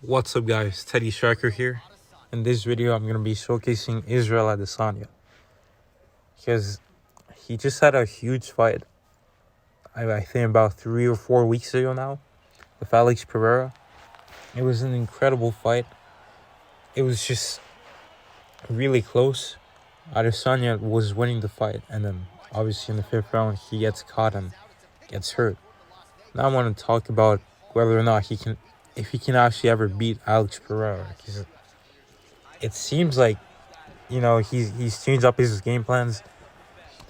What's up guys, Teddy Striker here. In this video I'm going to be showcasing Israel Adesanya because he just had a huge fight, I think about 3 or 4 weeks ago now, with Alex Pereira. It was an incredible fight. It was just really close. Adesanya was winning the fight, and then obviously in the 5th round he gets caught and gets hurt. Now I want to talk about whether or not if he can actually ever beat Alex Pereira. Because it seems like, he's changed up his game plans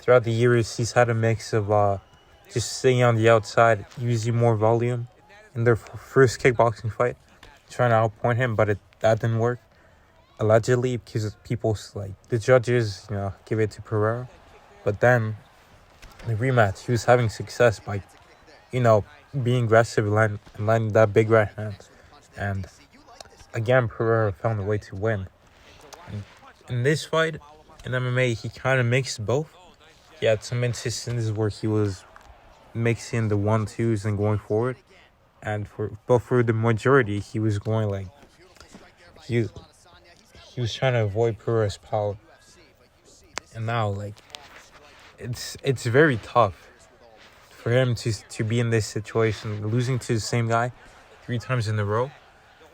throughout the years. He's had a mix of just staying on the outside, using more volume in their first kickboxing fight, trying to outpoint him, but that didn't work. Allegedly, because people, like the judges, give it to Pereira. But then the rematch, he was having success by, being aggressive and landing that big right hand. And again, Pereira found a way to win. And in this fight, in MMA, he kind of mixed both. He had some instances where he was mixing the 1-2s and going forward. And for the majority, he was going like, he was trying to avoid Pereira's power. And now, like, it's very tough for him to be in this situation, losing to the same guy 3 times in a row.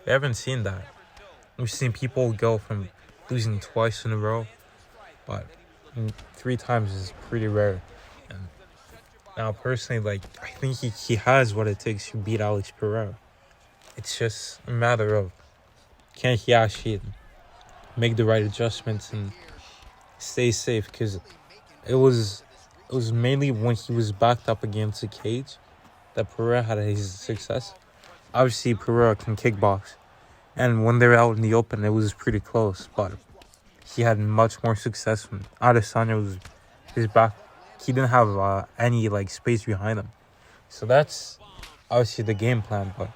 We haven't seen that. We've seen people go from losing twice in a row, but 3 times is pretty rare. And now, personally, like, I think he has what it takes to beat Alex Pereira. It's just a matter of, can he actually make the right adjustments and stay safe? Because it was mainly when he was backed up against the cage that Pereira had his success. Obviously, Pereira can kickbox, and when they're out in the open, it was pretty close. But he had much more success when Adesanya was his back. He didn't have any space behind him. So that's obviously the game plan. But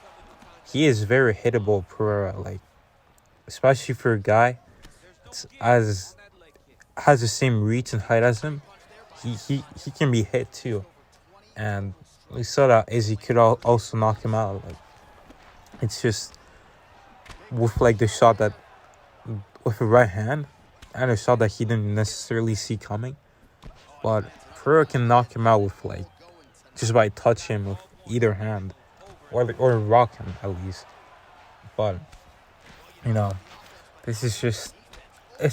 he is very hittable, Pereira. Especially for a guy has the same reach and height as him. He can be hit too, and we saw that Izzy could also knock him out. It's just with the shot that with a right hand and a shot that he didn't necessarily see coming, but Pereira can knock him out with just by touching him with either hand, or rock him at least. But this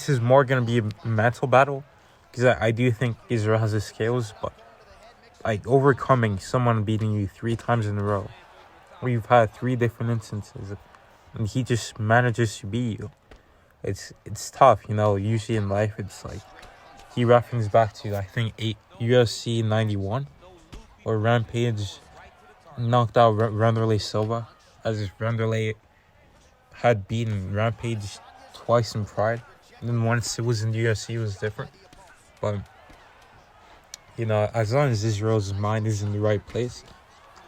is more gonna be a mental battle. Because I do think Israel has the skills, but overcoming someone beating you 3 times in a row, where you've had 3 different instances, and he just manages to beat you. It's tough, Usually in life, it's he referenced back to UFC 91, where Rampage knocked out Wanderlei Silva, as if Wanderlei had beaten Rampage twice in Pride, and then once it was in the UFC, it was different. But, as long as Israel's mind is in the right place,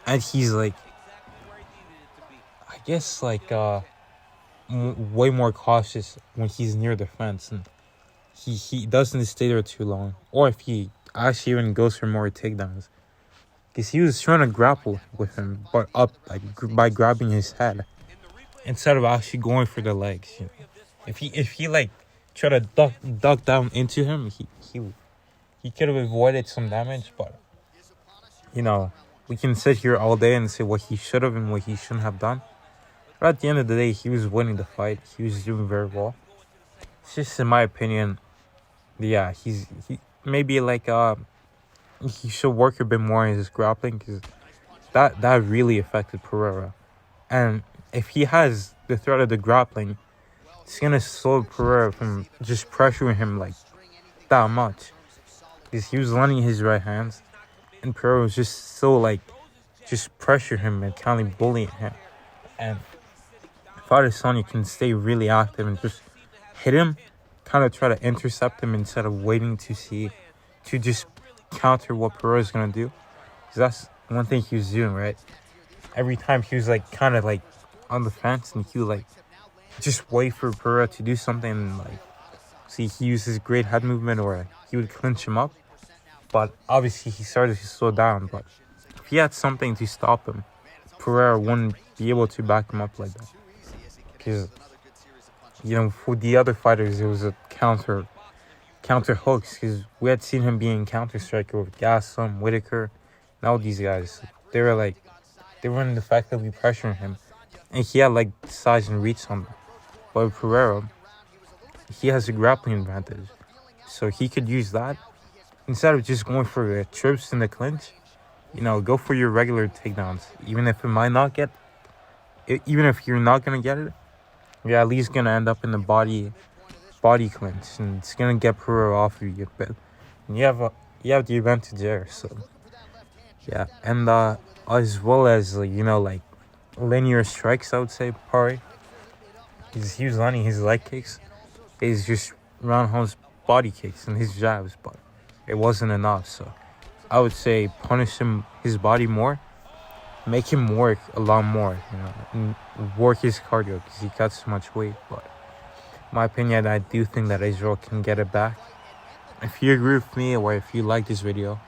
and he's way more cautious when he's near the fence, and he doesn't stay there too long, or if he actually even goes for more takedowns, because he was trying to grapple with him, but up by grabbing his head instead of actually going for the legs. If he try to duck down into him, he could have avoided some damage. But we can sit here all day and say what he should have and what he shouldn't have done. But at the end of the day, he was winning the fight. He was doing very well. It's just, in my opinion, yeah, he maybe he should work a bit more in his grappling, because that really affected Pereira. And if he has the threat of the grappling, it's gonna slow Pereira from just pressuring him that much, because he was landing his right hands, and Pereira was just so just pressure him and kind of bullying him. And if Adesanya can stay really active and just hit him, kind of try to intercept him instead of waiting to just counter what Pereira's gonna do, because that's one thing he was doing, right? Every time he was kind of on the fence, and he would just wait for Pereira to do something, see, he used his great head movement, or he would clinch him up. But obviously he started to slow down. But if he had something to stop him, Pereira wouldn't be able to back him up like that. Because, for the other fighters, it was a counter hooks. Because we had seen him being counter striker with Gaslam, Whitaker. Now these guys, they weren't effectively pressuring him. And he had like size and reach on them. But with Pereira, he has a grappling advantage. So he could use that. Instead of just going for trips in the clinch, go for your regular takedowns. Even if you're not going to get it, you're at least going to end up in the body clinch. And it's going to get Pereira off of you a bit. And you have the advantage there. So, yeah. And as well as, linear strikes, I would say, Pari. He was landing his leg kicks. He's just roundhouse body kicks and his jabs, but it wasn't enough. So I would say punish his body more, make him work a lot more, and work his cardio because he got so much weight. But in my opinion, I do think that Israel can get it back. If you agree with me or if you like this video,